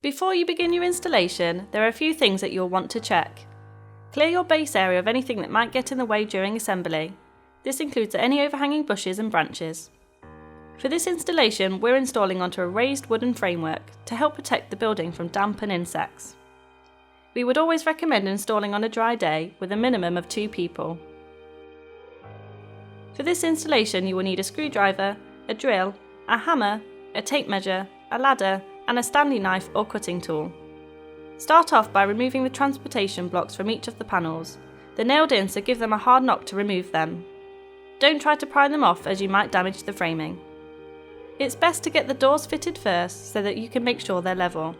Before you begin your installation, there are a few things that you'll want to check. Clear your base area of anything that might get in the way during assembly. This includes any overhanging bushes and branches. For this installation, we're installing onto a raised wooden framework to help protect the building from damp and insects. We would always recommend installing on a dry day with a minimum of 2 people. For this installation, you will need a screwdriver, a drill, a hammer, a tape measure, a ladder, and a Stanley knife or cutting tool. Start off by removing the transportation blocks from each of the panels. They're nailed in, so give them a hard knock to remove them. Don't try to pry them off, as you might damage the framing. It's best to get the doors fitted first so that you can make sure they're level.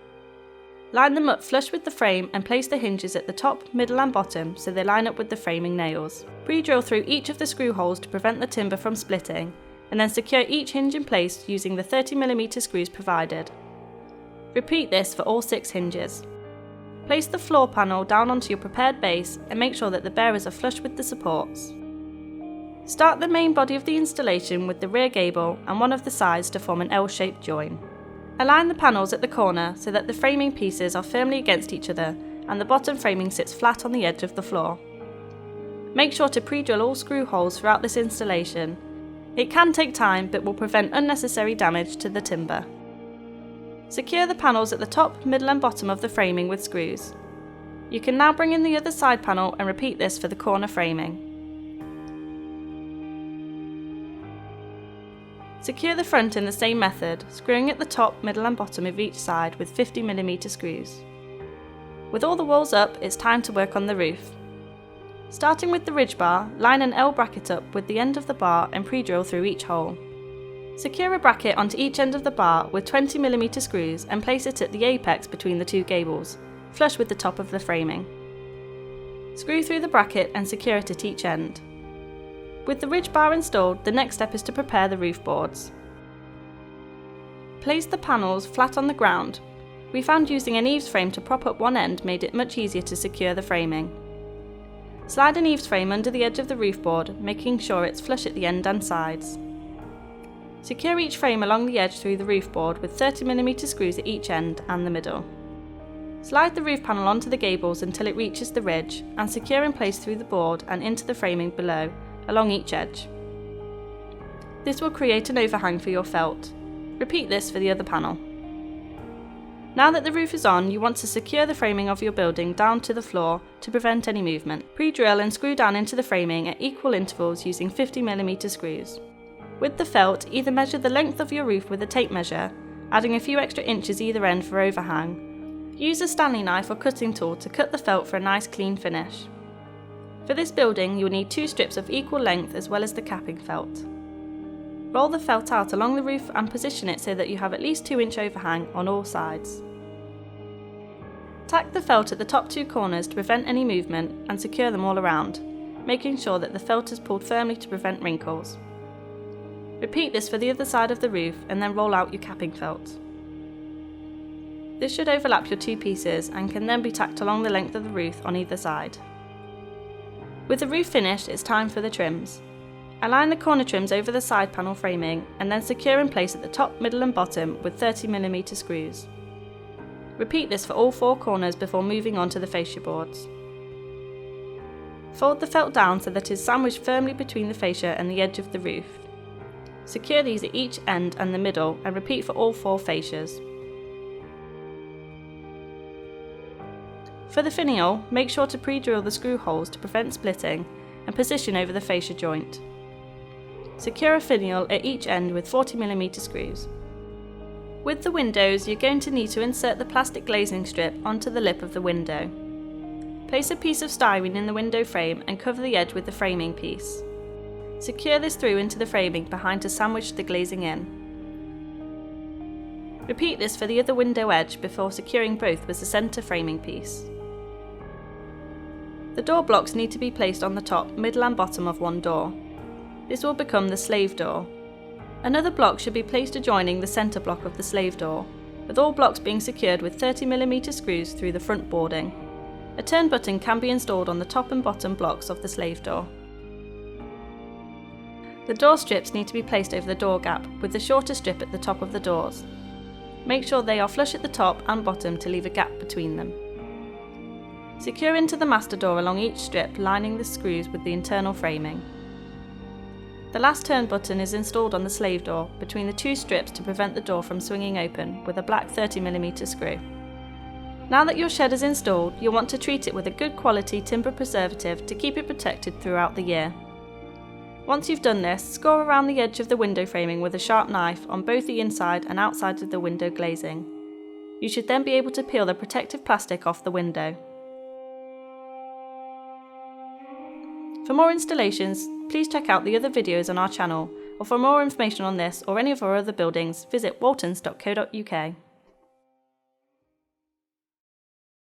Line them up flush with the frame and place the hinges at the top, middle and bottom so they line up with the framing nails. Pre-drill through each of the screw holes to prevent the timber from splitting, and then secure each hinge in place using the 30mm screws provided. Repeat this for all 6 hinges. Place the floor panel down onto your prepared base and make sure that the bearers are flush with the supports. Start the main body of the installation with the rear gable and one of the sides to form an L-shaped join. Align the panels at the corner so that the framing pieces are firmly against each other and the bottom framing sits flat on the edge of the floor. Make sure to pre-drill all screw holes throughout this installation. It can take time but will prevent unnecessary damage to the timber. Secure the panels at the top, middle and bottom of the framing with screws. You can now bring in the other side panel and repeat this for the corner framing. Secure the front in the same method, screwing at the top, middle and bottom of each side with 50mm screws. With all the walls up, it's time to work on the roof. Starting with the ridge bar, line an L bracket up with the end of the bar and pre-drill through each hole. Secure a bracket onto each end of the bar with 20mm screws and place it at the apex between the 2 gables, flush with the top of the framing. Screw through the bracket and secure it at each end. With the ridge bar installed, the next step is to prepare the roof boards. Place the panels flat on the ground. We found using an eaves frame to prop up one end made it much easier to secure the framing. Slide an eaves frame under the edge of the roof board, making sure it's flush at the end and sides. Secure each frame along the edge through the roof board with 30mm screws at each end and the middle. Slide the roof panel onto the gables until it reaches the ridge and secure in place through the board and into the framing below, along each edge. This will create an overhang for your felt. Repeat this for the other panel. Now that the roof is on, you want to secure the framing of your building down to the floor to prevent any movement. Pre-drill and screw down into the framing at equal intervals using 50mm screws. With the felt, either measure the length of your roof with a tape measure, adding a few extra inches either end for overhang. Use a Stanley knife or cutting tool to cut the felt for a nice clean finish. For this building, you'll need 2 strips of equal length as well as the capping felt. Roll the felt out along the roof and position it so that you have at least 2-inch overhang on all sides. Tack the felt at the top 2 corners to prevent any movement and secure them all around, making sure that the felt is pulled firmly to prevent wrinkles. Repeat this for the other side of the roof and then roll out your capping felt. This should overlap your 2 pieces and can then be tacked along the length of the roof on either side. With the roof finished, it's time for the trims. Align the corner trims over the side panel framing and then secure in place at the top, middle and bottom with 30mm screws. Repeat this for all 4 corners before moving on to the fascia boards. Fold the felt down so that it is sandwiched firmly between the fascia and the edge of the roof. Secure these at each end and the middle and repeat for all 4 fascias. For the finial, make sure to pre-drill the screw holes to prevent splitting and position over the fascia joint. Secure a finial at each end with 40mm screws. With the windows, you're going to need to insert the plastic glazing strip onto the lip of the window. Place a piece of styrene in the window frame and cover the edge with the framing piece. Secure this through into the framing behind to sandwich the glazing in. Repeat this for the other window edge before securing both with the centre framing piece. The door blocks need to be placed on the top, middle and bottom of one door. This will become the slave door. Another block should be placed adjoining the centre block of the slave door, with all blocks being secured with 30mm screws through the front boarding. A turn button can be installed on the top and bottom blocks of the slave door. The door strips need to be placed over the door gap, with the shorter strip at the top of the doors. Make sure they are flush at the top and bottom to leave a gap between them. Secure into the master door along each strip, lining the screws with the internal framing. The last turn button is installed on the slave door between the two strips to prevent the door from swinging open with a black 30mm screw. Now that your shed is installed, you'll want to treat it with a good quality timber preservative to keep it protected throughout the year. Once you've done this, score around the edge of the window framing with a sharp knife on both the inside and outside of the window glazing. You should then be able to peel the protective plastic off the window. For more installations, please check out the other videos on our channel, or for more information on this or any of our other buildings, visit waltons.co.uk.